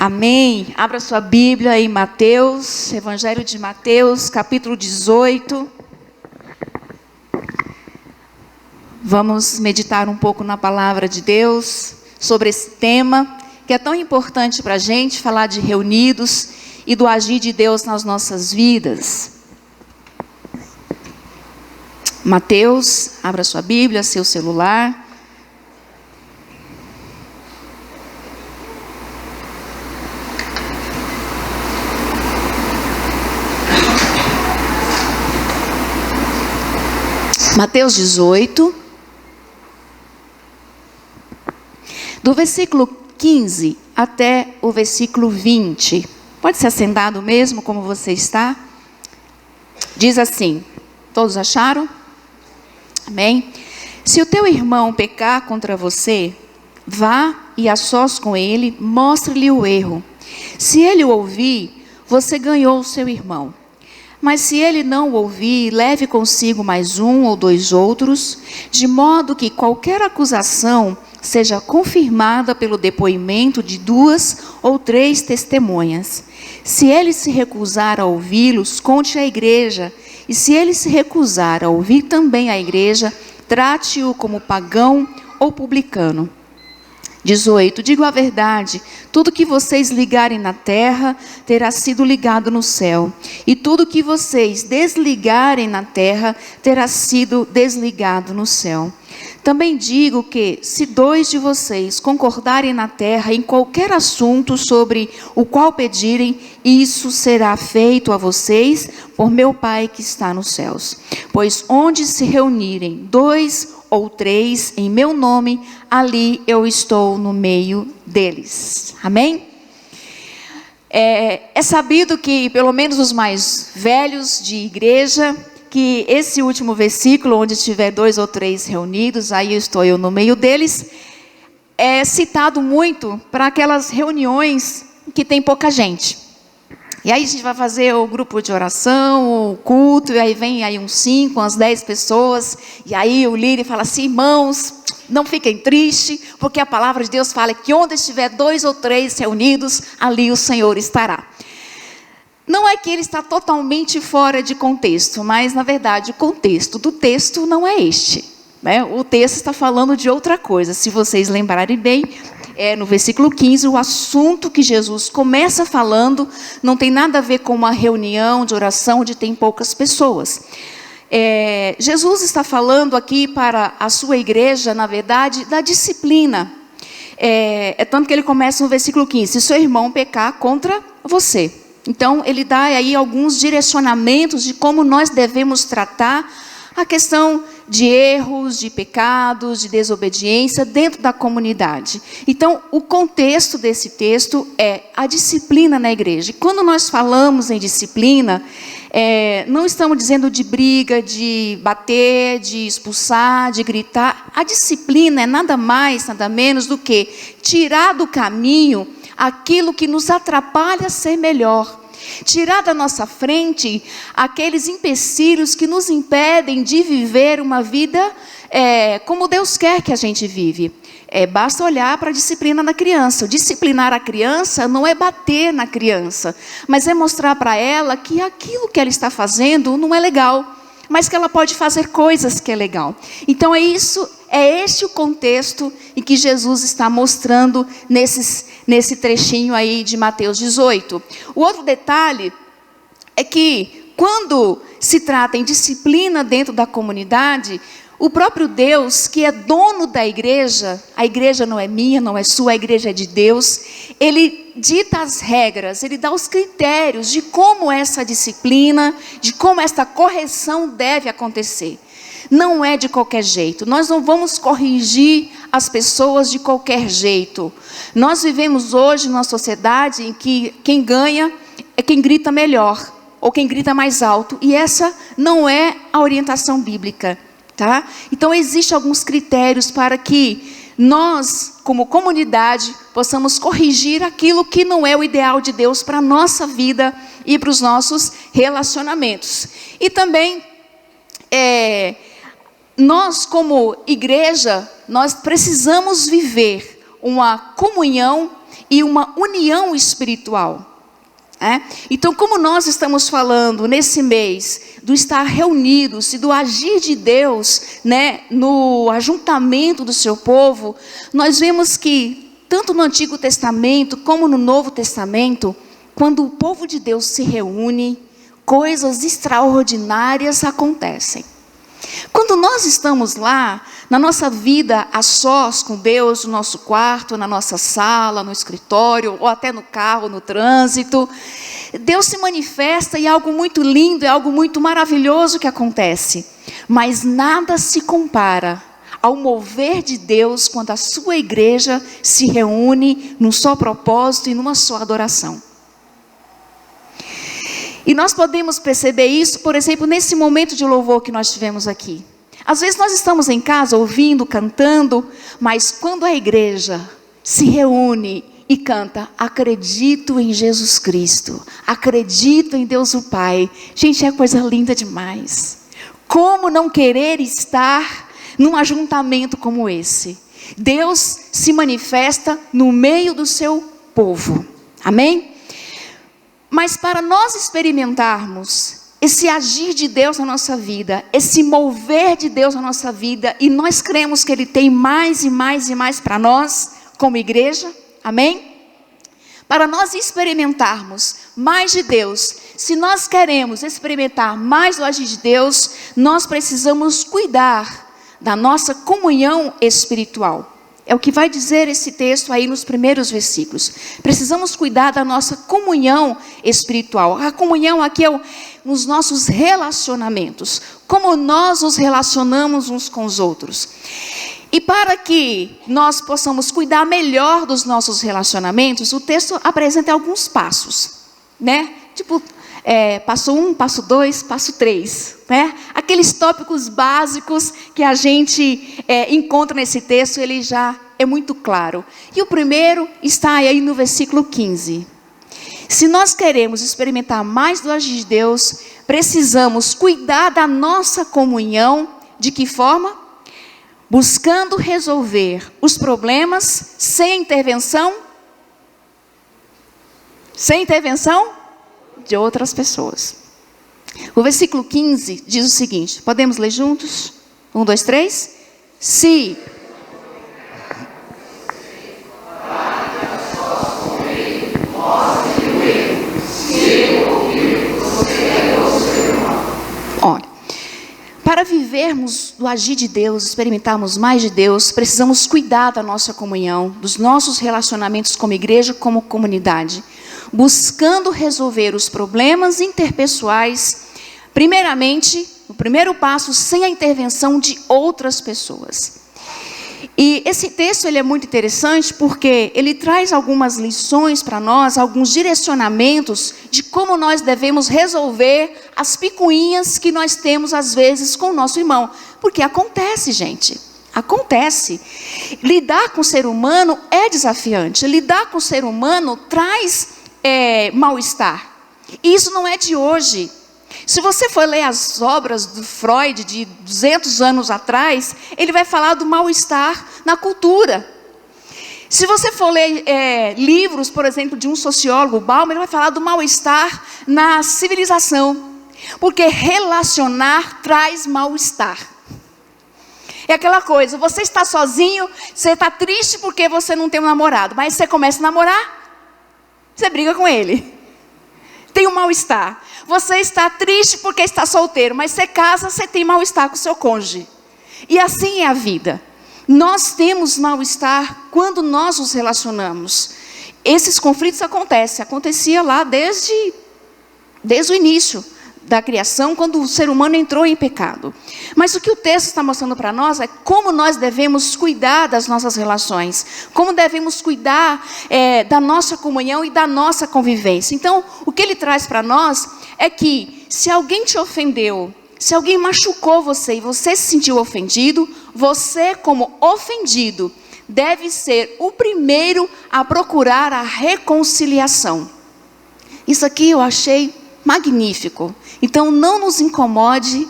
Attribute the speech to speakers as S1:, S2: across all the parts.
S1: Amém. Abra sua Bíblia em Mateus, Evangelho de Mateus, capítulo 18. Vamos meditar um pouco na palavra de Deus sobre esse tema que é tão importante para a gente, falar de reunidos e do agir de Deus nas nossas vidas. Mateus, abra sua Bíblia, seu celular. Mateus 18, do versículo 15 até o versículo 20. Pode ser sentado mesmo, como você está. Diz assim, todos acharam? Amém? Se o teu irmão pecar contra você, vá e a sós com ele, mostre-lhe o erro. Se ele o ouvir, você ganhou o seu irmão. Mas se ele não o ouvir, leve consigo mais um ou dois outros, de modo que qualquer acusação seja confirmada pelo depoimento de 2 ou 3 testemunhas. Se ele se recusar a ouvi-los, conte à igreja. E se ele se recusar a ouvir também a igreja, trate-o como pagão ou publicano. 18, digo a verdade, tudo que vocês ligarem na terra, terá sido ligado no céu. E tudo que vocês desligarem na terra, terá sido desligado no céu. Também digo que, se 2 de vocês concordarem na terra em qualquer assunto sobre o qual pedirem, isso será feito a vocês por meu Pai que está nos céus. Pois onde se reunirem 2 ou 3 em meu nome, ali eu estou no meio deles. Amém? É sabido que, pelo menos os mais velhos de igreja, que esse último versículo, onde tiver 2 ou 3 reunidos, aí estou eu no meio deles, é citado muito para aquelas reuniões que tem pouca gente. E aí a gente vai fazer o grupo de oração, o culto, e aí vem aí uns 5, umas 10 pessoas, e aí o líder fala assim, irmãos, não fiquem tristes, porque a palavra de Deus fala que onde estiver 2 ou 3 reunidos, ali o Senhor estará. Não é que ele está totalmente fora de contexto, mas na verdade o contexto do texto não é este, né? O texto está falando de outra coisa. Se vocês lembrarem bem, no versículo 15, o assunto que Jesus começa falando não tem nada a ver com uma reunião de oração onde tem poucas pessoas. Jesus está falando aqui para a sua igreja, na verdade, da disciplina. Tanto que ele começa no versículo 15, se seu irmão pecar contra você. Então, ele dá aí alguns direcionamentos de como nós devemos tratar a questão de erros, de pecados, de desobediência dentro da comunidade. Então, o contexto desse texto é a disciplina na igreja. E quando nós falamos em disciplina, não estamos dizendo de briga, de bater, de expulsar, de gritar. A disciplina é nada mais, nada menos do que tirar do caminho aquilo que nos atrapalha a ser melhor. Tirar da nossa frente aqueles empecilhos que nos impedem de viver uma vida como Deus quer que a gente vive. Basta olhar para a disciplina da criança. Disciplinar a criança não é bater na criança, mas é mostrar para ela que aquilo que ela está fazendo não é legal, mas que ela pode fazer coisas que é legal. Então é este o contexto em que Jesus está mostrando nesse trechinho aí de Mateus 18. O outro detalhe é que quando se trata em disciplina dentro da comunidade, o próprio Deus, que é dono da igreja, a igreja não é minha, não é sua, a igreja é de Deus, ele dita as regras, ele dá os critérios de como essa disciplina, de como essa correção deve acontecer. Não é de qualquer jeito, nós não vamos corrigir as pessoas de qualquer jeito. Nós vivemos hoje numa sociedade em que quem ganha é quem grita melhor, ou quem grita mais alto, e essa não é a orientação bíblica. Tá? Então existem alguns critérios para que nós, como comunidade, possamos corrigir aquilo que não é o ideal de Deus para a nossa vida e para os nossos relacionamentos. E também, nós como igreja, nós precisamos viver uma comunhão e uma união espiritual. Então, como nós estamos falando nesse mês do estar reunidos e do agir de Deus, no ajuntamento do seu povo, nós vemos que tanto no Antigo Testamento como no Novo Testamento, quando o povo de Deus se reúne, coisas extraordinárias acontecem. Quando nós estamos lá, na nossa vida a sós com Deus, no nosso quarto, na nossa sala, no escritório, ou até no carro, no trânsito, Deus se manifesta e é algo muito lindo, é algo muito maravilhoso que acontece. Mas nada se compara ao mover de Deus quando a sua igreja se reúne num só propósito e numa só adoração. E nós podemos perceber isso, por exemplo, nesse momento de louvor que nós tivemos aqui. Às vezes nós estamos em casa ouvindo, cantando, mas quando a igreja se reúne e canta, acredito em Jesus Cristo, acredito em Deus o Pai. Gente, é coisa linda demais. Como não querer estar num ajuntamento como esse? Deus se manifesta no meio do seu povo. Amém? Mas para nós experimentarmos esse agir de Deus na nossa vida, esse mover de Deus na nossa vida, e nós cremos que Ele tem mais e mais e mais para nós, como igreja, amém? Para nós experimentarmos mais de Deus, se nós queremos experimentar mais do agir de Deus, nós precisamos cuidar da nossa comunhão espiritual. É o que vai dizer esse texto aí nos primeiros versículos. Precisamos cuidar da nossa comunhão espiritual. A comunhão aqui é nos nossos relacionamentos. Como nós nos relacionamos uns com os outros. E para que nós possamos cuidar melhor dos nossos relacionamentos, o texto apresenta alguns passos. Tipo, passo 1, passo 2, passo 3. Aqueles tópicos básicos que a gente encontra nesse texto, ele já é muito claro. E o primeiro está aí no versículo 15. Se nós queremos experimentar mais do agir de Deus, precisamos cuidar da nossa comunhão. De que forma? Buscando resolver os problemas sem intervenção de outras pessoas. O versículo 15 diz o seguinte, podemos ler juntos? 1, 2, 3. Se olha, para vivermos do agir de Deus, experimentarmos mais de Deus, precisamos cuidar da nossa comunhão, dos nossos relacionamentos como igreja, como comunidade, buscando resolver os problemas interpessoais, primeiramente, o primeiro passo, sem a intervenção de outras pessoas. E esse texto ele é muito interessante porque ele traz algumas lições para nós, alguns direcionamentos de como nós devemos resolver as picuinhas que nós temos às vezes com o nosso irmão. Porque acontece, gente, acontece. Lidar com o ser humano é desafiante, lidar com o ser humano traz mal-estar. E isso não é de hoje. Se você for ler as obras do Freud de 200 anos atrás, ele vai falar do mal-estar na cultura. Se você for ler livros, por exemplo, de um sociólogo, Bauman, ele vai falar do mal-estar na civilização. Porque relacionar traz mal-estar. É aquela coisa, você está sozinho, você está triste porque você não tem um namorado, mas você começa a namorar, você briga com ele. Tem um mal-estar. Você está triste porque está solteiro, mas você casa, você tem mal-estar com o seu cônjuge. E assim é a vida. Nós temos mal-estar quando nós nos relacionamos. Esses conflitos acontecia lá desde o início da criação, quando o ser humano entrou em pecado. Mas o que o texto está mostrando para nós é como nós devemos cuidar das nossas relações, como devemos cuidar da nossa comunhão e da nossa convivência. Então, o que ele traz para nós é que se alguém te ofendeu, se alguém machucou você e você se sentiu ofendido, você como ofendido deve ser o primeiro a procurar a reconciliação. Isso aqui eu achei magnífico. Então não nos incomode,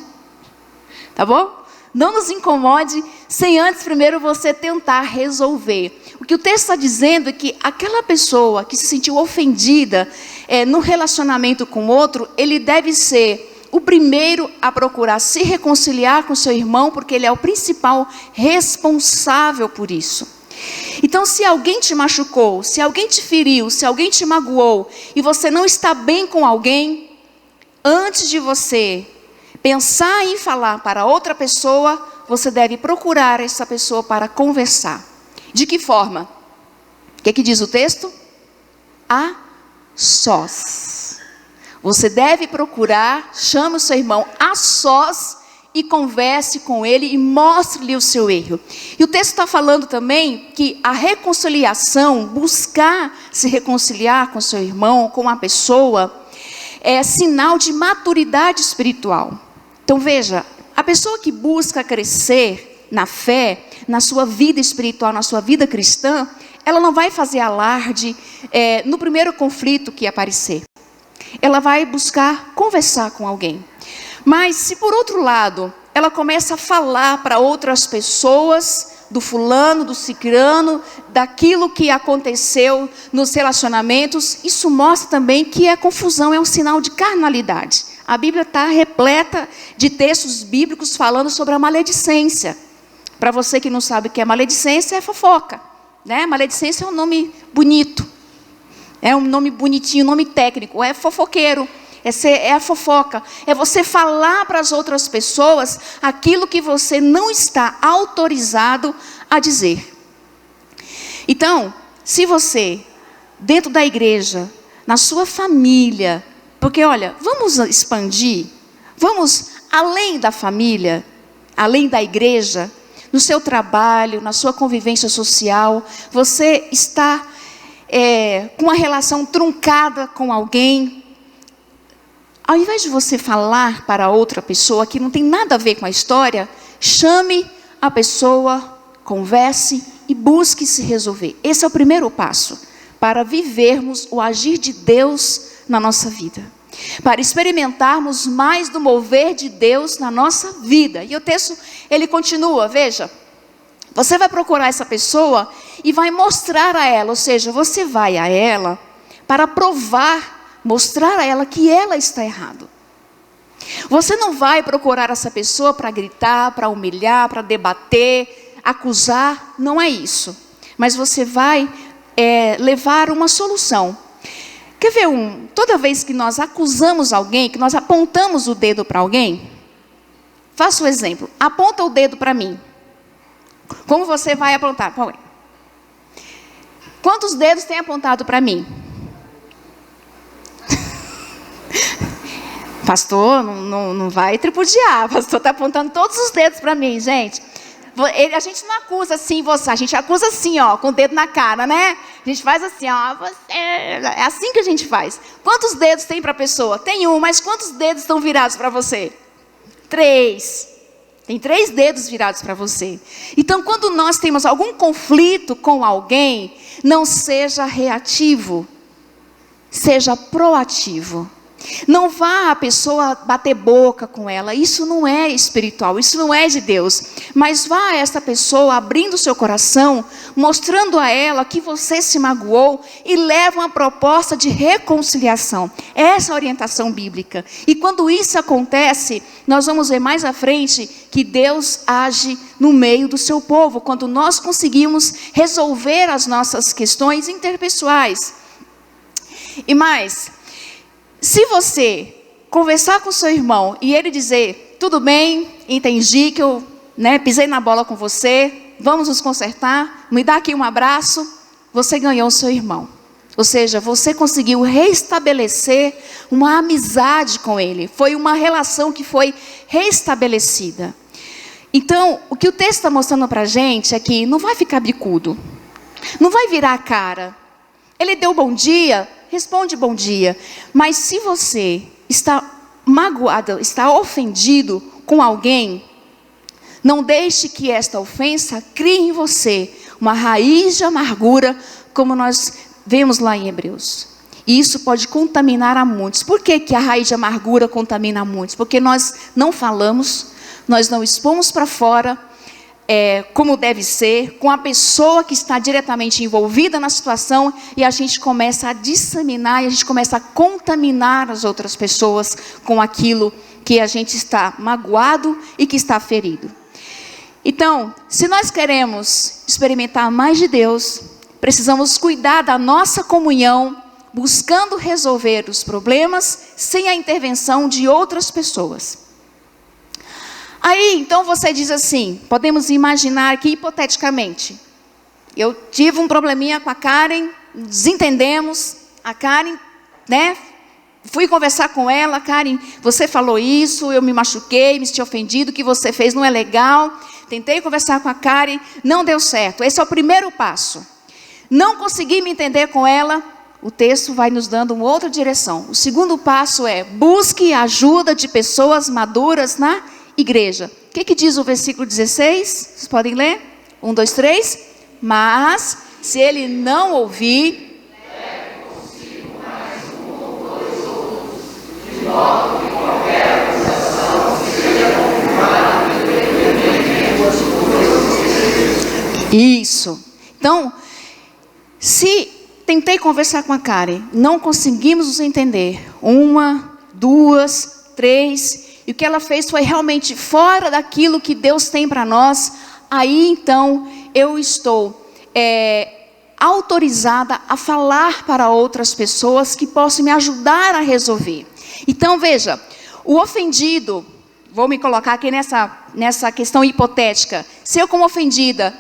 S1: tá bom? Não nos incomode sem antes primeiro você tentar resolver. O que o texto está dizendo é que aquela pessoa que se sentiu ofendida no relacionamento com outro, ele deve ser o primeiro a procurar se reconciliar com seu irmão, porque ele é o principal responsável por isso. Então, se alguém te machucou, se alguém te feriu, se alguém te magoou, e você não está bem com alguém, antes de você pensar em falar para outra pessoa, você deve procurar essa pessoa para conversar. De que forma? O que diz o texto? A sós. Você deve procurar, chame o seu irmão a sós e converse com ele e mostre-lhe o seu erro. E o texto está falando também que a reconciliação, buscar se reconciliar com seu irmão, com uma pessoa, é sinal de maturidade espiritual. Então veja, a pessoa que busca crescer na fé, na sua vida espiritual, na sua vida cristã, ela não vai fazer alarde no primeiro conflito que aparecer. Ela vai buscar conversar com alguém. Mas se por outro lado, ela começa a falar para outras pessoas, do fulano, do cicrano, daquilo que aconteceu nos relacionamentos, isso mostra também que a confusão é um sinal de carnalidade. A Bíblia está repleta de textos bíblicos falando sobre a maledicência. Para você que não sabe o que é maledicência, é fofoca, né? Maledicência é um nome bonito, é um nome bonitinho, um nome técnico, é fofoqueiro. É a fofoca, é você falar para as outras pessoas aquilo que você não está autorizado a dizer. Então, se você, dentro da igreja, na sua família, porque olha, vamos expandir, vamos além da família, além da igreja, no seu trabalho, na sua convivência social, você está com uma relação truncada com alguém. Ao invés de você falar para outra pessoa que não tem nada a ver com a história, chame a pessoa, converse e busque se resolver. Esse é o primeiro passo para vivermos o agir de Deus na nossa vida. Para experimentarmos mais do mover de Deus na nossa vida. E o texto, ele continua, veja. Você vai procurar essa pessoa e vai mostrar a ela, ou seja, você vai a ela para provar, mostrar a ela que ela está errada. Você não vai procurar essa pessoa para gritar, para humilhar, para debater, acusar, não é isso. Mas você vai levar uma solução. Quer ver toda vez que nós acusamos alguém, que nós apontamos o dedo para alguém, faça o exemplo, aponta o dedo para mim. Como você vai apontar? Quantos dedos tem apontado para mim? Pastor, não vai tripudiar. Pastor está apontando todos os dedos para mim, gente. A gente não acusa assim você, a gente acusa assim, ó, com o dedo na cara, né? A gente faz assim, ó, é assim que a gente faz. Quantos dedos tem para a pessoa? Tem um, mas quantos dedos estão virados para você? 3. Tem 3 dedos virados para você. Então, quando nós temos algum conflito com alguém, não seja reativo, seja proativo. Não vá a pessoa bater boca com ela, isso não é espiritual, isso não é de Deus. Mas vá a essa pessoa abrindo o seu coração, mostrando a ela que você se magoou e leva uma proposta de reconciliação. Essa é a orientação bíblica. E quando isso acontece, nós vamos ver mais à frente que Deus age no meio do seu povo, quando nós conseguimos resolver as nossas questões interpessoais. E mais, se você conversar com seu irmão e ele dizer, tudo bem, entendi que eu pisei na bola com você, vamos nos consertar, me dá aqui um abraço, você ganhou o seu irmão. Ou seja, você conseguiu restabelecer uma amizade com ele. Foi uma relação que foi restabelecida. Então, o que o texto está mostrando para a gente é que não vai ficar bicudo, não vai virar a cara. Ele deu bom dia, responde bom dia. Mas se você está magoado, está ofendido com alguém, não deixe que esta ofensa crie em você uma raiz de amargura, como nós vemos lá em Hebreus. E isso pode contaminar a muitos. Por que a raiz de amargura contamina a muitos? Porque nós não falamos, nós não expomos para fora, como deve ser, com a pessoa que está diretamente envolvida na situação, e a gente começa a disseminar, e a gente começa a contaminar as outras pessoas com aquilo que a gente está magoado e que está ferido. Então, se nós queremos experimentar mais de Deus, precisamos cuidar da nossa comunhão, buscando resolver os problemas sem a intervenção de outras pessoas. Aí, então você diz assim, podemos imaginar que hipoteticamente, eu tive um probleminha com a Karen, desentendemos, a Karen, fui conversar com ela, Karen, você falou isso, eu me machuquei, me senti ofendido, o que você fez não é legal, tentei conversar com a Karen, não deu certo. Esse é o primeiro passo. Não consegui me entender com ela, o texto vai nos dando uma outra direção. O segundo passo é, busque a ajuda de pessoas maduras na igreja. O que diz o versículo 16? Vocês podem ler? 1, 2, 3. Mas, se ele não ouvir, leve consigo mais um ou dois outros, de modo que qualquer acusação seja confirmada pelo Isso. Então, se tentei conversar com a Karen, não conseguimos nos entender, 1, 2, 3, e o que ela fez foi realmente fora daquilo que Deus tem para nós, aí então eu estou autorizada a falar para outras pessoas que possam me ajudar a resolver. Então veja, o ofendido, vou me colocar aqui nessa questão hipotética, se eu como ofendida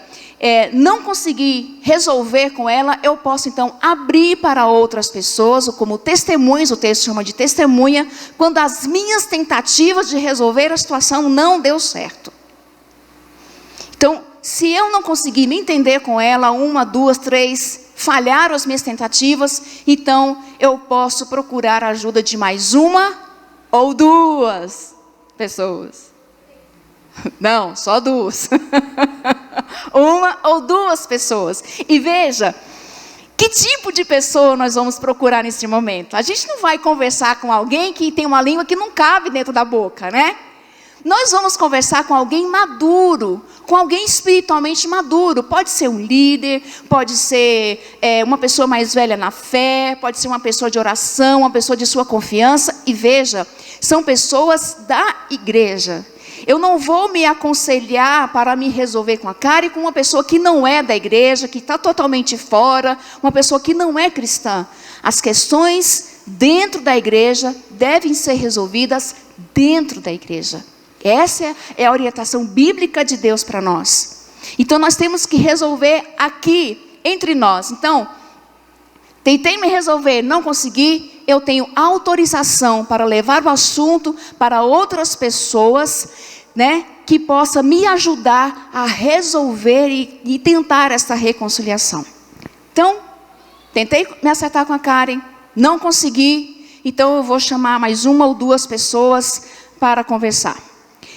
S1: não conseguir resolver com ela, eu posso então abrir para outras pessoas, ou como testemunhas, o texto chama de testemunha, quando as minhas tentativas de resolver a situação não deu certo. Então, se eu não conseguir me entender com ela, 1, 2, 3, falharam as minhas tentativas, então eu posso procurar a ajuda de mais 1 ou 2 pessoas. Não, só 2. 1 ou 2 pessoas. E veja, que tipo de pessoa nós vamos procurar nesse momento? A gente não vai conversar com alguém que tem uma língua que não cabe dentro da boca, né? Nós vamos conversar com alguém maduro, com alguém espiritualmente maduro. Pode ser um líder, pode ser uma pessoa mais velha na fé, pode ser uma pessoa de oração, uma pessoa de sua confiança. E veja, são pessoas da igreja. Eu não vou me aconselhar para me resolver com a Karen com uma pessoa que não é da igreja, que está totalmente fora, uma pessoa que não é cristã. As questões dentro da igreja devem ser resolvidas dentro da igreja. Essa é a orientação bíblica de Deus para nós. Então nós temos que resolver aqui, entre nós. Então, tentei me resolver, não consegui, eu tenho autorização para levar o assunto para outras pessoas, que possa me ajudar a resolver e tentar essa reconciliação. Então, tentei me acertar com a Karen, não consegui, então eu vou chamar mais 1 ou 2 pessoas para conversar.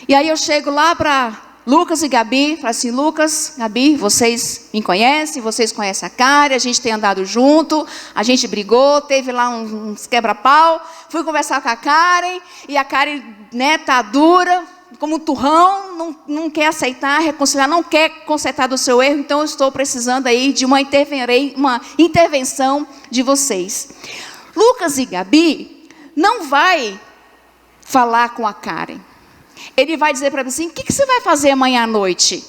S1: E aí eu chego lá para Lucas e Gabi, falo assim, Lucas, Gabi, vocês me conhecem, vocês conhecem a Karen, a gente tem andado junto, a gente brigou, teve lá uns quebra-pau, fui conversar com a Karen, e a Karen, tá dura, como um turrão, não quer aceitar, reconciliar, não quer consertar do seu erro, então eu estou precisando aí de uma intervenção de vocês. Lucas e Gabi não vai falar com a Karen. Ele vai dizer para mim assim, o que você vai fazer amanhã à noite?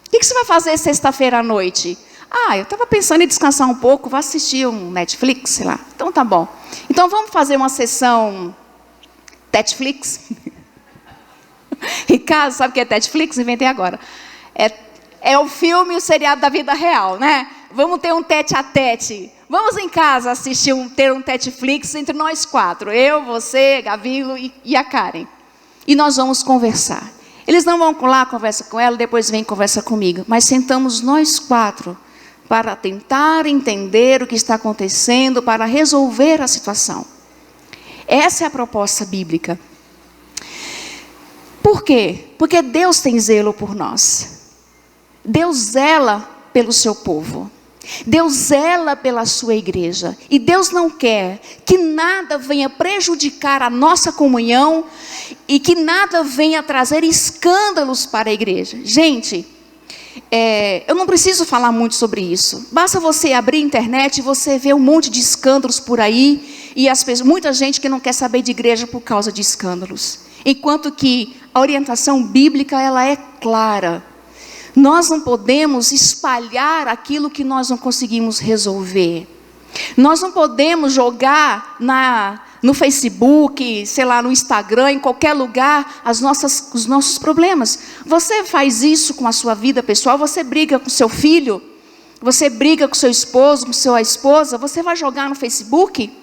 S1: O que você vai fazer sexta-feira à noite? Eu estava pensando em descansar um pouco, vou assistir um Netflix, sei lá. Então tá bom. Então vamos fazer uma sessão Netflix? Ricardo, sabe o que é Netflix? Inventei agora. É o filme e o seriado da vida real, né? Vamos ter um tete-a-tete. Vamos em casa ter um Netflix entre nós 4. Eu, você, Gavilo e a Karen. E nós vamos conversar. Eles não vão lá, conversa com ela, depois vem conversa comigo. Mas sentamos nós 4 para tentar entender o que está acontecendo, para resolver a situação. Essa é a proposta bíblica. Por quê? Porque Deus tem zelo por nós. Deus zela pelo seu povo. Deus zela pela sua igreja. E Deus não quer que nada venha prejudicar a nossa comunhão e que nada venha trazer escândalos para a igreja. Gente, eu não preciso falar muito sobre isso. Basta você abrir a internet e você ver um monte de escândalos por aí. E muita gente que não quer saber de igreja por causa de escândalos. Enquanto que a orientação bíblica, ela é clara. Nós não podemos espalhar aquilo que nós não conseguimos resolver. Nós não podemos jogar no Facebook, sei lá, no Instagram, em qualquer lugar, os nossos problemas. Você faz isso com a sua vida pessoal, você briga com seu filho, você briga com seu esposo, com sua esposa, você vai jogar no Facebook?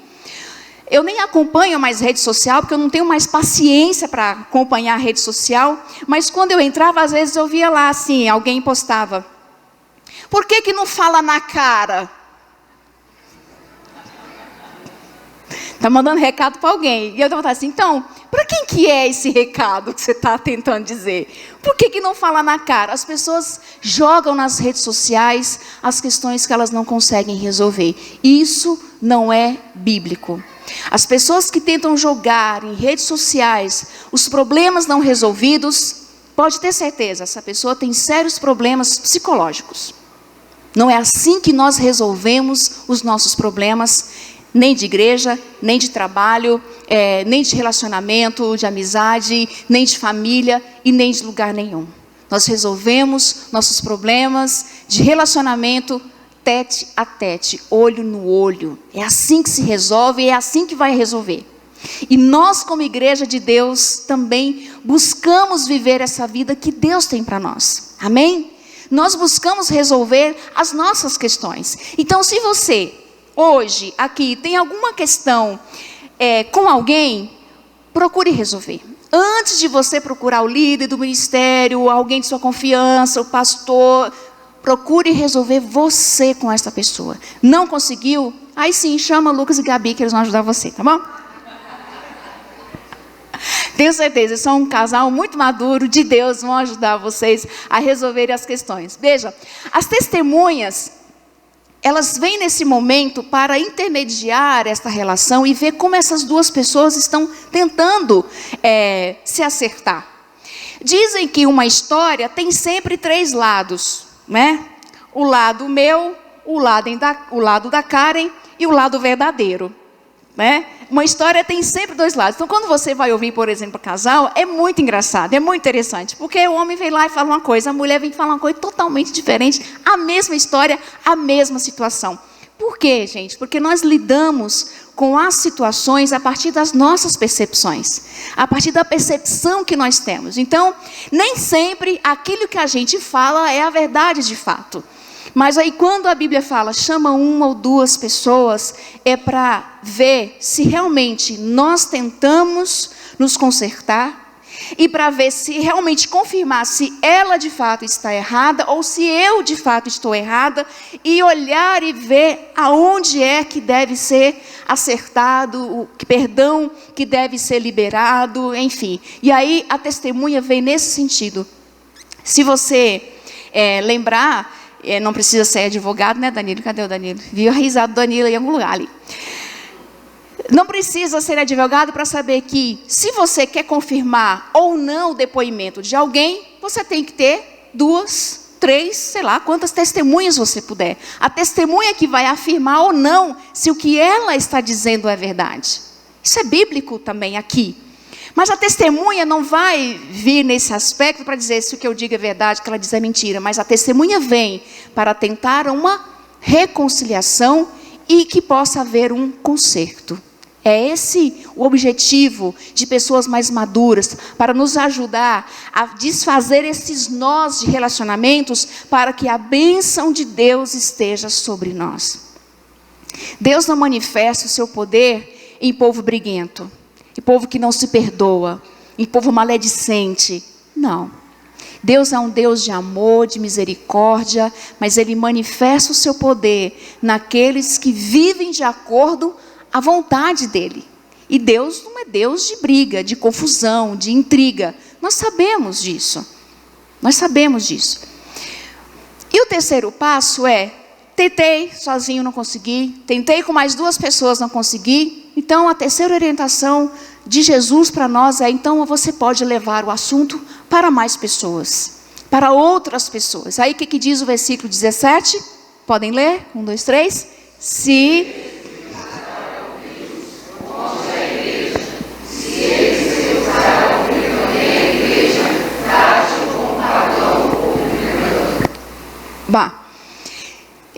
S1: Eu nem acompanho mais rede social, porque eu não tenho mais paciência para acompanhar a rede social. Mas quando eu entrava, às vezes eu via lá assim, alguém postava: por que não fala na cara? Está mandando recado para alguém. E eu estava assim, então, para quem que é esse recado que você está tentando dizer? Por que não fala na cara? As pessoas jogam nas redes sociais as questões que elas não conseguem resolver. Isso não é bíblico. As pessoas que tentam jogar em redes sociais os problemas não resolvidos, pode ter certeza, essa pessoa tem sérios problemas psicológicos. Não é assim que nós resolvemos os nossos problemas, nem de igreja, nem de trabalho, nem de relacionamento, de amizade, nem de família e nem de lugar nenhum. Nós resolvemos nossos problemas de relacionamento tete a tete, olho no olho. É assim que se resolve e é assim que vai resolver. E nós, como igreja de Deus, também buscamos viver essa vida que Deus tem para nós. Amém? Nós buscamos resolver as nossas questões. Então, se você, hoje, aqui, tem alguma questão com alguém, procure resolver. Antes de você procurar o líder do ministério, alguém de sua confiança, o pastor, procure resolver você com essa pessoa. Não conseguiu? Aí sim, chama Lucas e Gabi que eles vão ajudar você, tá bom? Tenho certeza, eles são um casal muito maduro de Deus, vão ajudar vocês a resolverem as questões. Veja, as testemunhas, elas vêm nesse momento para intermediar esta relação e ver como essas duas pessoas estão tentando se acertar. Dizem que uma história tem sempre 3 lados, né? O lado meu, o lado da Karen e o lado verdadeiro, né? Uma história tem sempre 2 lados. Então, quando você vai ouvir, por exemplo, casal, é muito engraçado, é muito interessante, porque o homem vem lá e fala uma coisa, a mulher vem falar uma coisa totalmente diferente, a mesma história, a mesma situação. Por quê, gente? Porque nós lidamos com as situações a partir das nossas percepções, a partir da percepção que nós temos. Então, nem sempre aquilo que a gente fala é a verdade de fato. Mas aí quando a Bíblia fala, chama 1 ou 2 pessoas, é para ver se realmente nós tentamos nos consertar e para ver se realmente confirmar se ela de fato está errada ou se eu de fato estou errada e olhar e ver aonde é que deve ser acertado, o perdão que deve ser liberado, enfim. E aí a testemunha vem nesse sentido. Se você lembrar, não precisa ser advogado, né, Danilo? Cadê o Danilo? Viu a risada do Danilo em algum lugar ali. Não precisa ser advogado para saber que, se você quer confirmar ou não o depoimento de alguém, você tem que ter 2, 3, sei lá, quantas testemunhas você puder. A testemunha que vai afirmar ou não se o que ela está dizendo é verdade. Isso é bíblico também aqui. Mas a testemunha não vai vir nesse aspecto para dizer se o que eu digo é verdade, o que ela diz é mentira. Mas a testemunha vem para tentar uma reconciliação e que possa haver um conserto. É esse o objetivo de pessoas mais maduras, para nos ajudar a desfazer esses nós de relacionamentos, para que a bênção de Deus esteja sobre nós. Deus não manifesta o seu poder em povo briguento, em povo que não se perdoa, em povo maledicente. Não. Deus é um Deus de amor, de misericórdia, mas Ele manifesta o seu poder naqueles que vivem de acordo à vontade dEle. E Deus não é Deus de briga, de confusão, de intriga. Nós sabemos disso. Nós sabemos disso. E o terceiro passo é tentei sozinho, não consegui. Tentei com mais 2 pessoas, não consegui. Então, a terceira orientação de Jesus para nós é: então você pode levar o assunto para mais pessoas, para outras pessoas. Aí o que diz o versículo 17? Podem ler? 1, 2, 3. Se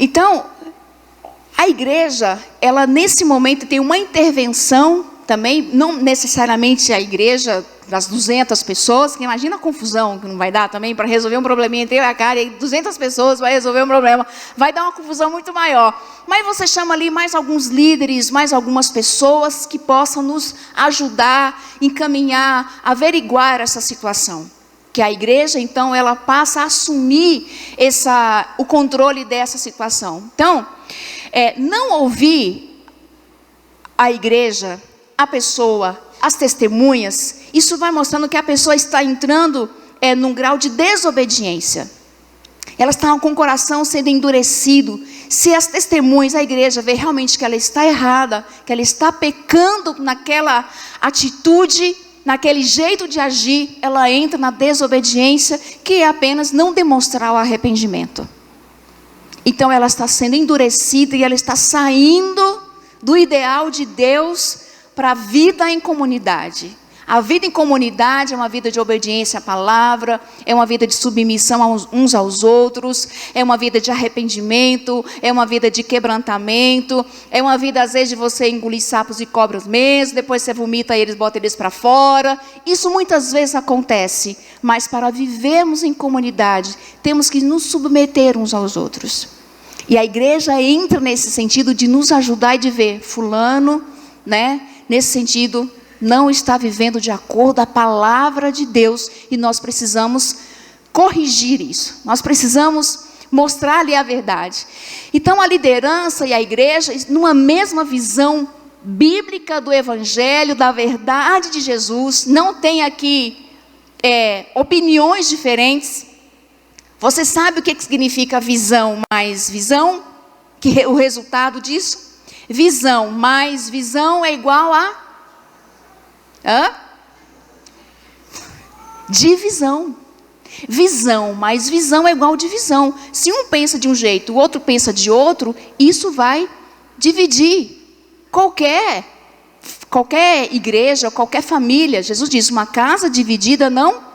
S1: então, a igreja, ela nesse momento tem uma intervenção também, não necessariamente a igreja das 200 pessoas, que imagina a confusão que não vai dar também para resolver um probleminha entre eu e a Karen, e 200 pessoas vai resolver um problema, vai dar uma confusão muito maior. Mas você chama ali mais alguns líderes, mais algumas pessoas que possam nos ajudar, encaminhar, averiguar essa situação. Que a igreja, então, ela passa a assumir o controle dessa situação. Então, não ouvir a igreja, a pessoa, as testemunhas, isso vai mostrando que a pessoa está entrando num grau de desobediência. Ela está com o coração sendo endurecido. Se as testemunhas, a igreja vê realmente que ela está errada, que ela está pecando naquela atitude, naquele jeito de agir, ela entra na desobediência, que é apenas não demonstrar o arrependimento. Então ela está sendo endurecida e ela está saindo do ideal de Deus para a vida em comunidade. A vida em comunidade é uma vida de obediência à palavra, é uma vida de submissão uns aos outros, é uma vida de arrependimento, é uma vida de quebrantamento, é uma vida às vezes de você engolir sapos e cobras mesmo, depois você vomita eles, bota eles para fora. Isso muitas vezes acontece, mas para vivermos em comunidade, temos que nos submeter uns aos outros. E a igreja entra nesse sentido de nos ajudar e de ver, fulano, nesse sentido, não está vivendo de acordo com a palavra de Deus, e nós precisamos corrigir isso, nós precisamos mostrar-lhe a verdade. Então a liderança e a igreja, numa mesma visão bíblica do evangelho, da verdade de Jesus, não tem aqui opiniões diferentes. Você sabe o que significa visão mais visão? Que o resultado disso? Visão mais visão é igual a divisão. Visão mais visão é igual a divisão. Se um pensa de um jeito, o outro pensa de outro, isso vai dividir qualquer igreja, qualquer família. Jesus diz: uma casa dividida não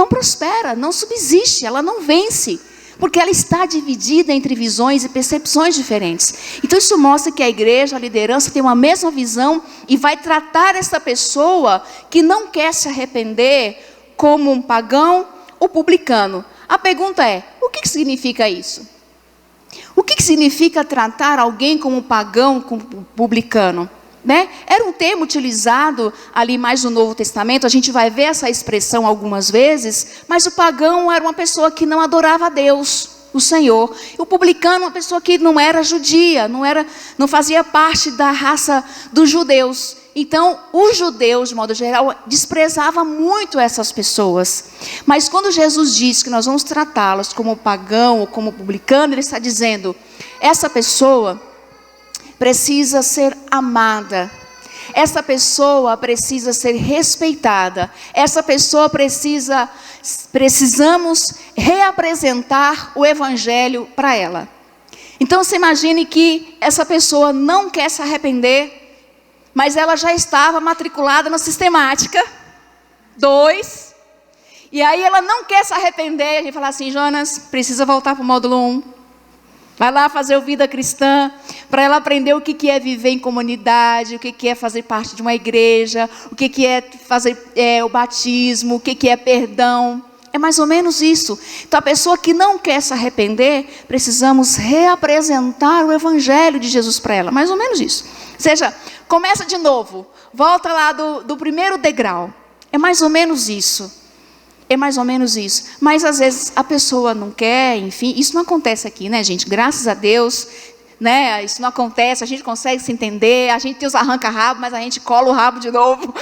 S1: prospera, não subsiste, ela não vence, porque ela está dividida entre visões e percepções diferentes. Então isso mostra que a igreja, a liderança tem uma mesma visão e vai tratar essa pessoa que não quer se arrepender como um pagão ou publicano. A pergunta é: o que significa isso? O que significa tratar alguém como pagão, como publicano? Era um termo utilizado ali mais no Novo Testamento, a gente vai ver essa expressão algumas vezes, mas o pagão era uma pessoa que não adorava a Deus, o Senhor. O publicano, uma pessoa que não era judia, não fazia parte da raça dos judeus. Então, os judeus, de modo geral, desprezavam muito essas pessoas. Mas quando Jesus diz que nós vamos tratá-las como pagão ou como publicano, Ele está dizendo: essa pessoa precisa ser amada, essa pessoa precisa ser respeitada, essa pessoa precisamos reapresentar o evangelho para ela. Então você imagine que essa pessoa não quer se arrepender, mas ela já estava matriculada na sistemática 2, e aí ela não quer se arrepender. A gente fala assim: Jonas, precisa voltar para o módulo 1. Vai lá fazer o Vida Cristã, para ela aprender o que é viver em comunidade, o que é fazer parte de uma igreja, o que é fazer o batismo, o que é perdão. É mais ou menos isso. Então a pessoa que não quer se arrepender, precisamos reapresentar o evangelho de Jesus para ela. Mais ou menos isso. Ou seja, começa de novo, volta lá do primeiro degrau. É mais ou menos isso. É mais ou menos isso. Mas às vezes a pessoa não quer, enfim, isso não acontece aqui, gente? Graças a Deus, né? Isso não acontece, a gente consegue se entender, a gente tem os arranca-rabo, mas a gente cola o rabo de novo.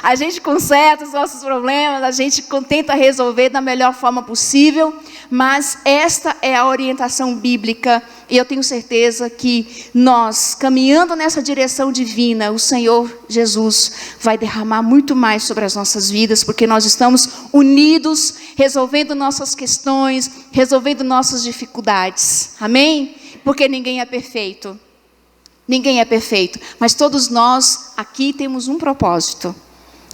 S1: A gente conserta os nossos problemas, a gente tenta resolver da melhor forma possível, mas esta é a orientação bíblica, e eu tenho certeza que nós, caminhando nessa direção divina, o Senhor Jesus vai derramar muito mais sobre as nossas vidas, porque nós estamos unidos, resolvendo nossas questões, resolvendo nossas dificuldades. Amém? Porque ninguém é perfeito. Ninguém é perfeito. Mas todos nós aqui temos um propósito: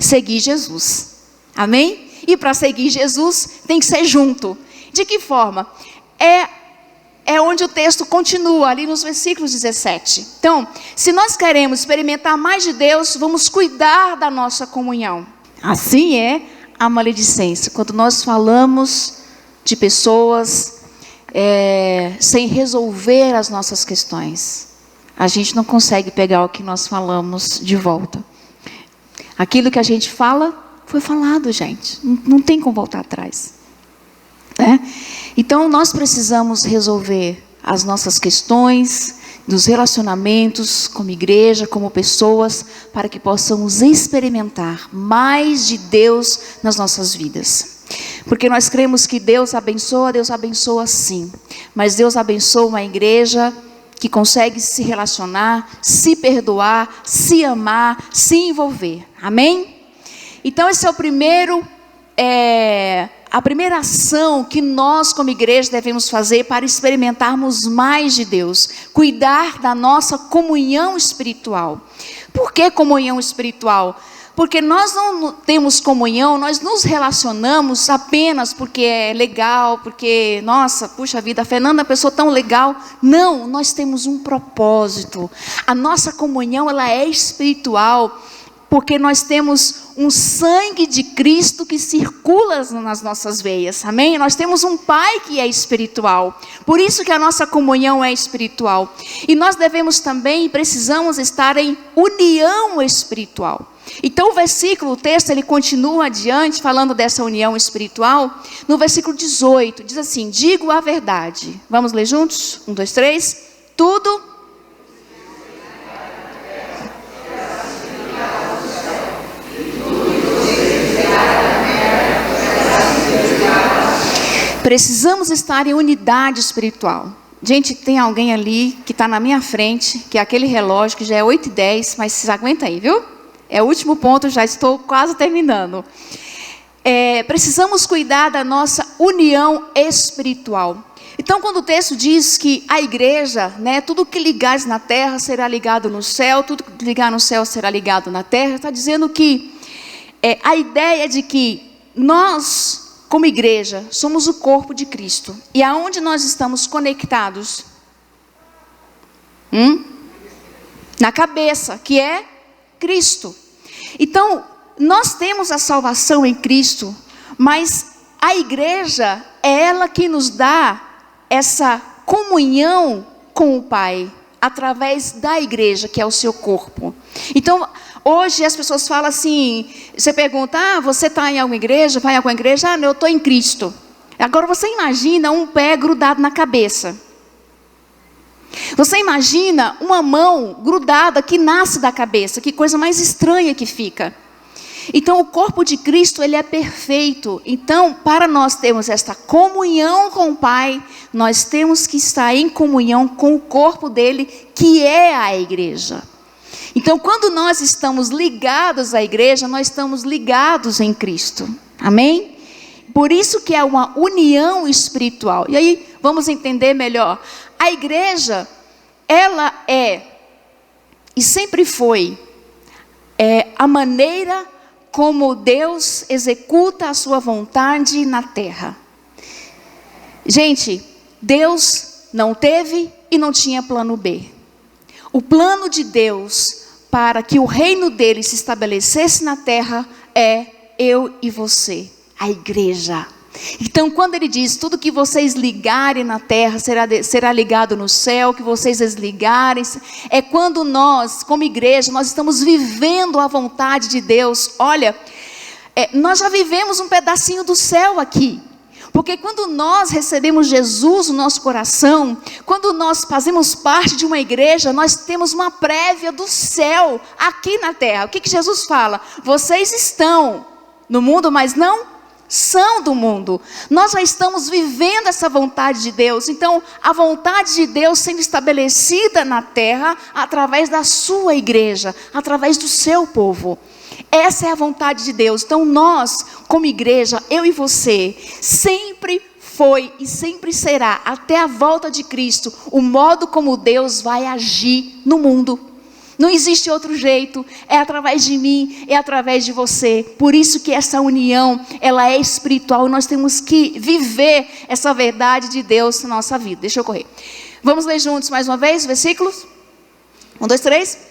S1: seguir Jesus. Amém? E para seguir Jesus tem que ser junto. De que forma? É onde o texto continua, ali nos versículos 17. Então, se nós queremos experimentar mais de Deus, vamos cuidar da nossa comunhão. Assim é a maledicência. Quando nós falamos de pessoas sem resolver as nossas questões, a gente não consegue pegar o que nós falamos de volta. Aquilo que a gente fala, foi falado, gente. Não tem como voltar atrás. Então, nós precisamos resolver as nossas questões, dos relacionamentos, como igreja, como pessoas, para que possamos experimentar mais de Deus nas nossas vidas. Porque nós cremos que Deus abençoa sim. Mas Deus abençoa uma igreja que consegue se relacionar, se perdoar, se amar, se envolver. Amém? Então, esse é o primeiro... a primeira ação que nós como igreja devemos fazer para experimentarmos mais de Deus, cuidar da nossa comunhão espiritual. Por que comunhão espiritual? Porque nós não temos comunhão, nós nos relacionamos apenas porque é legal, porque, nossa, puxa vida, a Fernanda é uma pessoa tão legal. Não, nós temos um propósito. A nossa comunhão, ela é espiritual, porque nós temos um sangue de Cristo que circula nas nossas veias, amém? Nós temos um Pai que é espiritual, por isso que a nossa comunhão é espiritual. E nós devemos também, precisamos estar em união espiritual. Então o texto, ele continua adiante, falando dessa união espiritual. No versículo 18, diz assim: digo a verdade. Vamos ler juntos? 1, 2, 3. Tudo... Precisamos estar em unidade espiritual. Gente, tem alguém ali que está na minha frente, que é aquele relógio que já é 8h10, mas vocês aguentam aí, viu? É o último ponto, já estou quase terminando. Precisamos cuidar da nossa união espiritual. Então, quando o texto diz que a igreja, tudo que ligares na terra será ligado no céu, tudo que ligar no céu será ligado na terra, está dizendo que a ideia de que nós, como igreja, somos o corpo de Cristo. E aonde nós estamos conectados? Na cabeça, que é Cristo. Então, nós temos a salvação em Cristo, mas a igreja é ela que nos dá essa comunhão com o Pai, através da igreja, que é o seu corpo. Então, hoje as pessoas falam assim, você pergunta, você está em alguma igreja, vai em alguma igreja? Eu estou em Cristo. Agora você imagina um pé grudado na cabeça. Você imagina uma mão grudada que nasce da cabeça, que coisa mais estranha que fica. Então o corpo de Cristo, ele é perfeito. Então, para nós termos esta comunhão com o Pai, nós temos que estar em comunhão com o corpo dele, que é a igreja. Então, quando nós estamos ligados à igreja, nós estamos ligados em Cristo. Amém? Por isso que é uma união espiritual. E aí, vamos entender melhor. A igreja, ela é, e sempre foi, a maneira como Deus executa a sua vontade na terra. Gente, Deus não teve e não tinha plano B. O plano de Deus para que o reino dele se estabelecesse na terra é eu e você, a igreja. Então, quando ele diz, tudo que vocês ligarem na terra será ligado no céu, que vocês desligarem, é quando nós, como igreja, nós estamos vivendo a vontade de Deus. Olha, nós já vivemos um pedacinho do céu aqui. Porque quando nós recebemos Jesus no nosso coração, quando nós fazemos parte de uma igreja, nós temos uma prévia do céu aqui na terra. O que Jesus fala? Vocês estão no mundo, mas não são do mundo. Nós já estamos vivendo essa vontade de Deus. Então, a vontade de Deus sendo estabelecida na terra através da sua igreja, através do seu povo. Essa é a vontade de Deus. Então nós, como igreja, eu e você, sempre foi e sempre será, até a volta de Cristo, o modo como Deus vai agir no mundo. Não existe outro jeito, é através de mim, é através de você. Por isso que essa união, ela é espiritual. Nós temos que viver essa verdade de Deus na nossa vida. Deixa eu correr. Vamos ler juntos mais uma vez, versículos? 1, 2, 3.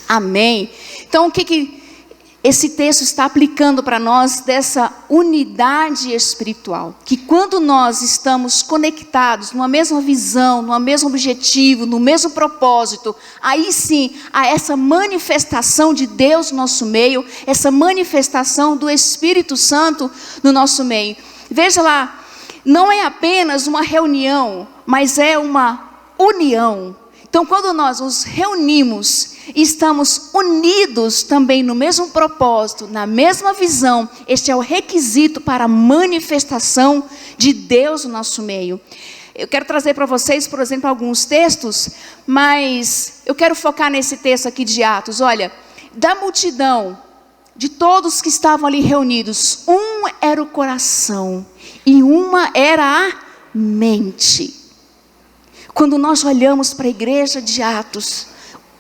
S1: Amém. Então, o que esse texto está aplicando para nós dessa unidade espiritual? Que quando nós estamos conectados numa mesma visão, num mesmo objetivo, no mesmo propósito, aí sim há essa manifestação de Deus no nosso meio, essa manifestação do Espírito Santo no nosso meio. Veja lá, não é apenas uma reunião, mas é uma união. Então, quando nós nos reunimos e estamos unidos também no mesmo propósito, na mesma visão, este é o requisito para a manifestação de Deus no nosso meio. Eu quero trazer para vocês, por exemplo, alguns textos, mas eu quero focar nesse texto aqui de Atos. Olha, da multidão, de todos que estavam ali reunidos, um era o coração e uma era a mente. Quando nós olhamos para a igreja de Atos,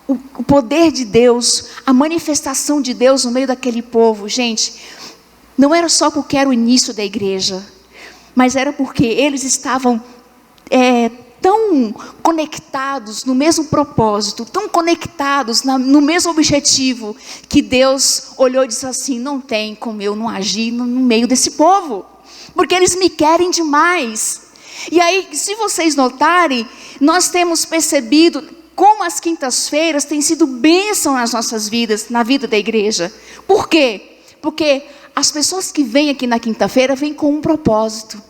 S1: o poder de Deus, a manifestação de Deus no meio daquele povo, gente, não era só porque era o início da igreja, mas era porque eles estavam tão conectados no mesmo propósito, tão conectados no mesmo objetivo, que Deus olhou e disse assim: não tem como eu não agir no meio desse povo, porque eles me querem demais. E aí, se vocês notarem, nós temos percebido como as quintas-feiras têm sido bênção nas nossas vidas, na vida da igreja. Por quê? Porque as pessoas que vêm aqui na quinta-feira vêm com um propósito.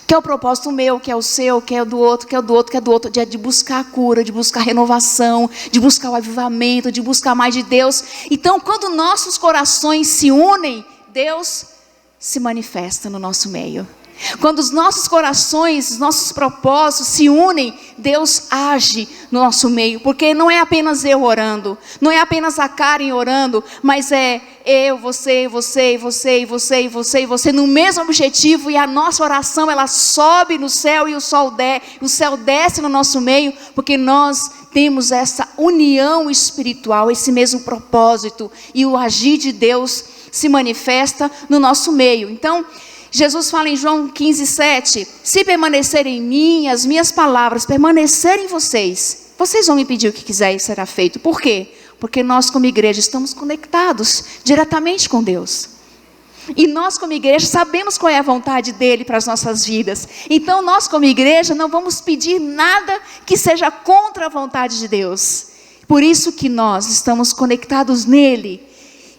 S1: Que é o propósito meu, que é o seu, que é o do outro, que é o do outro, que é do outro. De buscar a cura, de buscar a renovação, de buscar o avivamento, de buscar mais de Deus. Então, quando nossos corações se unem, Deus se manifesta no nosso meio. Quando os nossos corações, os nossos propósitos se unem, Deus age no nosso meio. Porque não é apenas eu orando, não é apenas a Karen orando, mas é eu, você, no mesmo objetivo. E a nossa oração, ela sobe no céu e o céu desce no nosso meio, porque nós temos essa união espiritual, esse mesmo propósito, e o agir de Deus se manifesta no nosso meio. Então, Jesus fala em João 15:7, se permanecerem em mim, as minhas palavras permanecerem em vocês, vocês vão me pedir o que quiser e será feito. Por quê? Porque nós como igreja estamos conectados diretamente com Deus. E nós como igreja sabemos qual é a vontade dEle para as nossas vidas. Então nós como igreja não vamos pedir nada que seja contra a vontade de Deus. Por isso que nós estamos conectados nele.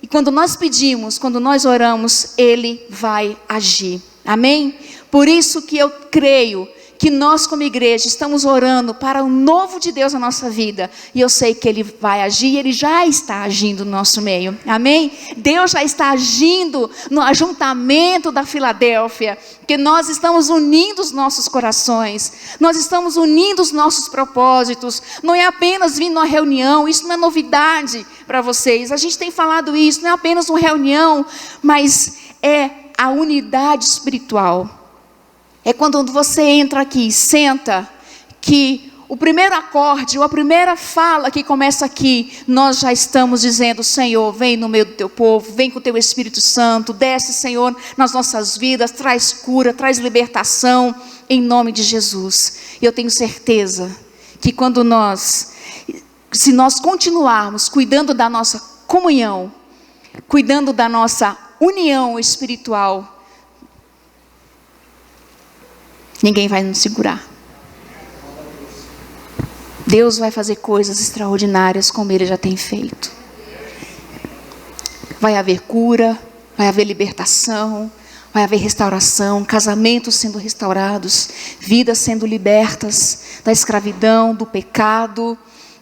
S1: E quando nós pedimos, quando nós oramos, Ele vai agir. Amém? Por isso que eu creio que nós como igreja estamos orando para o novo de Deus na nossa vida. E eu sei que Ele vai agir, Ele já está agindo no nosso meio. Amém? Deus já está agindo no ajuntamento da Filadélfia. Que nós estamos unindo os nossos corações. Nós estamos unindo os nossos propósitos. Não é apenas vir numa reunião, isso não é novidade para vocês. A gente tem falado isso, não é apenas uma reunião, mas é a unidade espiritual. É quando você entra aqui, senta, que o primeiro acorde, ou a primeira fala que começa aqui, nós já estamos dizendo: Senhor, vem no meio do teu povo, vem com o teu Espírito Santo, desce, Senhor, nas nossas vidas, traz cura, traz libertação, em nome de Jesus. E eu tenho certeza que se nós continuarmos cuidando da nossa comunhão, cuidando da nossa união espiritual, ninguém vai nos segurar. Deus vai fazer coisas extraordinárias como Ele já tem feito. Vai haver cura, vai haver libertação, vai haver restauração, casamentos sendo restaurados, vidas sendo libertas da escravidão, do pecado,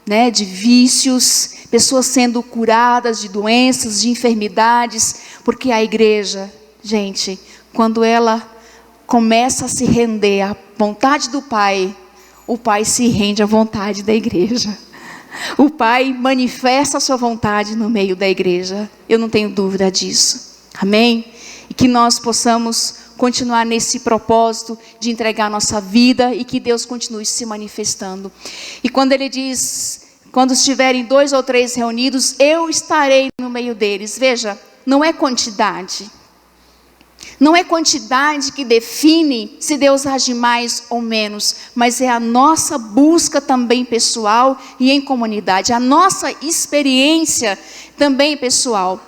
S1: né, de vícios, pessoas sendo curadas de doenças, de enfermidades, porque a igreja, gente, quando ela começa a se render à vontade do Pai, o Pai se rende à vontade da igreja. O Pai manifesta a sua vontade no meio da igreja. Eu não tenho dúvida disso. Amém? E que nós possamos continuar nesse propósito de entregar a nossa vida e que Deus continue se manifestando. E quando Ele diz, quando estiverem 2 ou 3 reunidos, eu estarei no meio deles. Veja, não é quantidade. Não é quantidade que define se Deus age mais ou menos, mas é a nossa busca também pessoal e em comunidade, a nossa experiência também pessoal.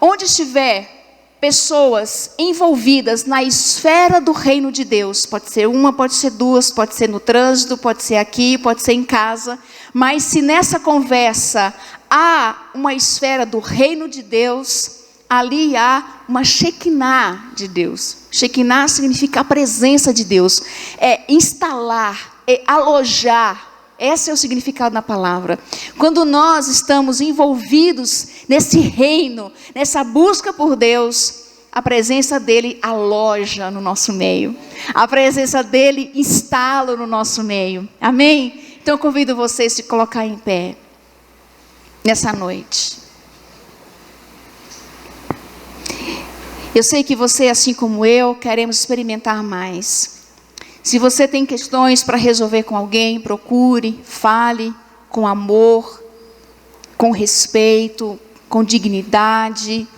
S1: Onde estiver pessoas envolvidas na esfera do reino de Deus, pode ser uma, pode ser duas, pode ser no trânsito, pode ser aqui, pode ser em casa, mas se nessa conversa há uma esfera do reino de Deus, ali há uma Shekinah de Deus. Shekinah significa a presença de Deus. É instalar, é alojar. Esse é o significado da palavra. Quando nós estamos envolvidos nesse reino, nessa busca por Deus, a presença dele aloja no nosso meio. A presença dele instala no nosso meio. Amém? Então eu convido vocês a se colocar em pé nessa noite. Eu sei que você, assim como eu, queremos experimentar mais. Se você tem questões para resolver com alguém, procure, fale com amor, com respeito, com dignidade.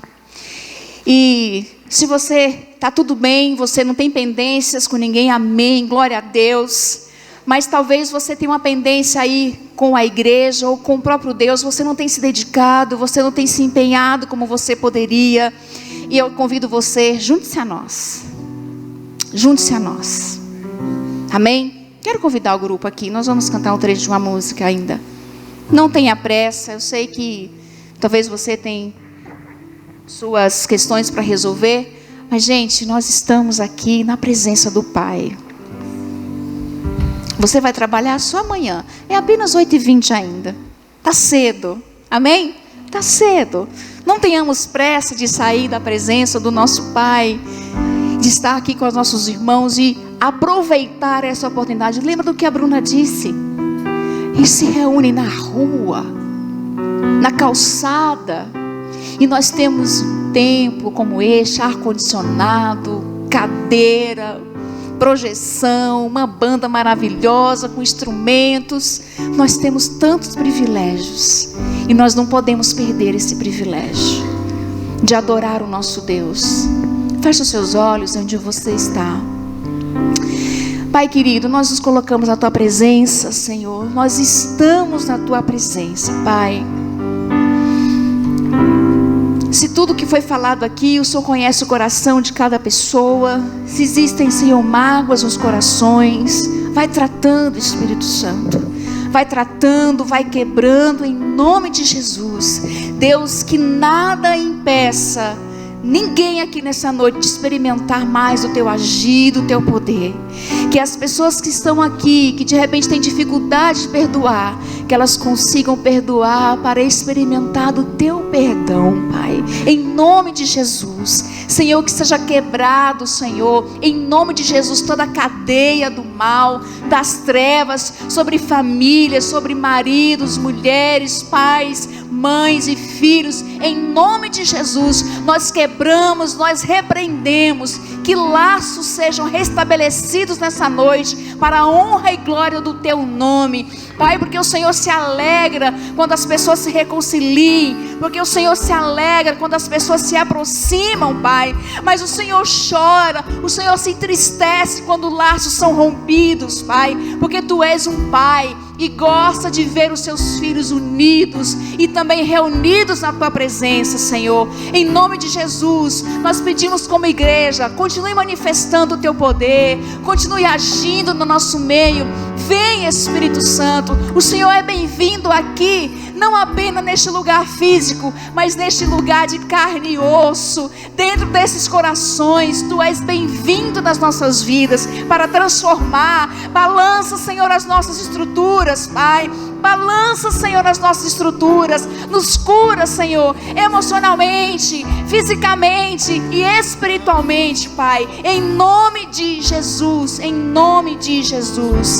S1: E se você está tudo bem, você não tem pendências com ninguém, amém, glória a Deus. Mas talvez você tenha uma pendência aí com a igreja ou com o próprio Deus, você não tem se dedicado, você não tem se empenhado como você poderia. E eu convido você, junte-se a nós. Junte-se a nós. Amém? Quero convidar o grupo aqui. Nós vamos cantar um trecho de uma música ainda. Não tenha pressa. Eu sei que talvez você tenha suas questões para resolver. Mas, gente, nós estamos aqui na presença do Pai. Você vai trabalhar só amanhã. É apenas 8h20 ainda. Está cedo. Amém? Está cedo. Não tenhamos pressa de sair da presença do nosso Pai, de estar aqui com os nossos irmãos e aproveitar essa oportunidade. Lembra do que a Bruna disse? Eles se reúnem na rua, na calçada, e nós temos um templo como este, ar-condicionado, cadeira, projeção, uma banda maravilhosa com instrumentos. Nós temos tantos privilégios e nós não podemos perder esse privilégio de adorar o nosso Deus. Feche os seus olhos onde você está. Pai querido, nós nos colocamos na Tua presença, Senhor. Nós estamos na Tua presença, Pai. Se tudo que foi falado aqui, o Senhor conhece o coração de cada pessoa. Se existem, Senhor, mágoas nos corações, vai tratando, Espírito Santo. Vai tratando, vai quebrando em nome de Jesus. Deus, que nada impeça ninguém aqui nessa noite de experimentar mais do Teu agir, do Teu poder. Que as pessoas que estão aqui, que de repente têm dificuldade de perdoar, que elas consigam perdoar para experimentar do Teu perdão, Pai, em nome de Jesus. Senhor, que seja quebrado, Senhor, em nome de Jesus, toda a cadeia do mal, das trevas, sobre famílias, sobre maridos, mulheres, pais, mães e filhos, em nome de Jesus. Nós quebramos, nós repreendemos, que laços sejam restabelecidos nessa noite, para a honra e glória do Teu nome, Pai, porque o Senhor se alegra quando as pessoas se reconciliem, porque o Senhor se alegra quando as pessoas se aproximam, Pai, mas o Senhor chora, o Senhor se entristece quando laços são rompidos, Pai, porque Tu és um Pai e gosta de ver os seus filhos unidos e também reunidos na tua presença, Senhor. Em nome de Jesus, nós pedimos como igreja, continue manifestando o teu poder, continue agindo no nosso meio. Vem, Espírito Santo, o Senhor é bem-vindo aqui, não apenas neste lugar físico, mas neste lugar de carne e osso, dentro desses corações. Tu és bem-vindo nas nossas vidas, para transformar. Balança, Senhor, as nossas estruturas, Pai. Balança, Senhor, as nossas estruturas. Nos cura, Senhor, emocionalmente, fisicamente e espiritualmente, Pai. Em nome de Jesus, em nome de Jesus.